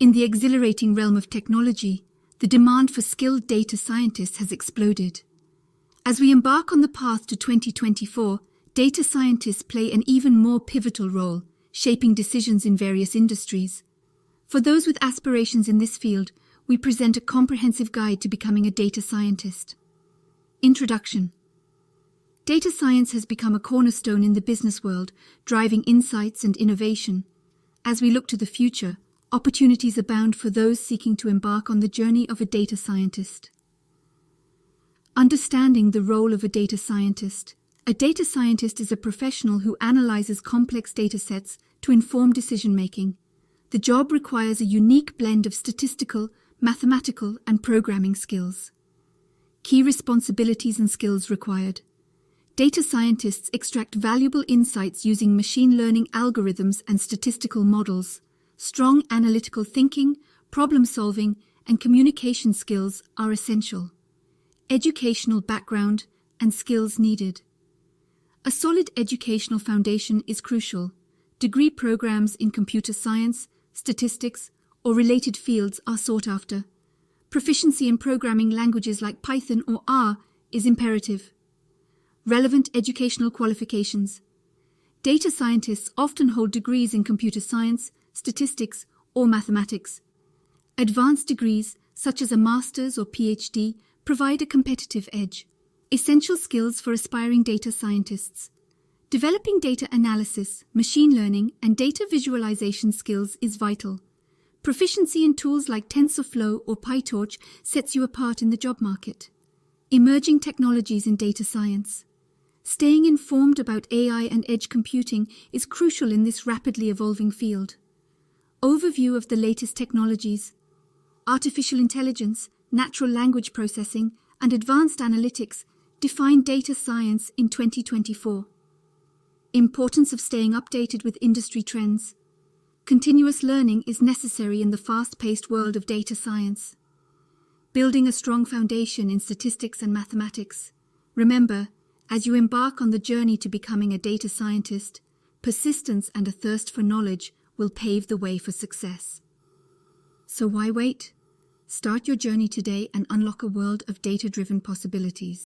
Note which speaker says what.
Speaker 1: In the exhilarating realm of technology, the demand for skilled data scientists has exploded. As we embark on the path to 2024, data scientists play an even more pivotal role, shaping decisions in various industries. For those with aspirations in this field, we present a comprehensive guide to becoming a data scientist. Introduction. Data science has become a cornerstone in the business world, driving insights and innovation. As we look to the future, opportunities abound for those seeking to embark on the journey of a data scientist. Understanding the role of a data scientist. A data scientist is a professional who analyzes complex data sets to inform decision-making. The job requires a unique blend of statistical, mathematical, and programming skills. Key responsibilities and skills required. Data scientists extract valuable insights using machine learning algorithms and statistical models. Strong analytical thinking, problem-solving, and communication skills are essential. Educational background and skills needed. A solid educational foundation is crucial. Degree programs in computer science, statistics, or related fields are sought after. Proficiency in programming languages like Python or R is imperative. Relevant educational qualifications. Data scientists often hold degrees in computer science, statistics, or mathematics. Advanced degrees, such as a master's or PhD, provide a competitive edge. Essential skills for aspiring data scientists. Developing data analysis, machine learning, and data visualization skills is vital. Proficiency in tools like TensorFlow or PyTorch sets you apart in the job market. Emerging technologies in data science. Staying informed about AI and edge computing is crucial in this rapidly evolving field. Overview of the latest technologies. Artificial intelligence, natural language processing, and advanced analytics define data science in 2024. Importance of staying updated with industry trends. Continuous learning is necessary in the fast-paced world of data science. Building a strong foundation in statistics and mathematics. Remember, as you embark on the journey to becoming a data scientist, persistence and a thirst for knowledge will pave the way for success. So why wait? Start your journey today and unlock a world of data-driven possibilities.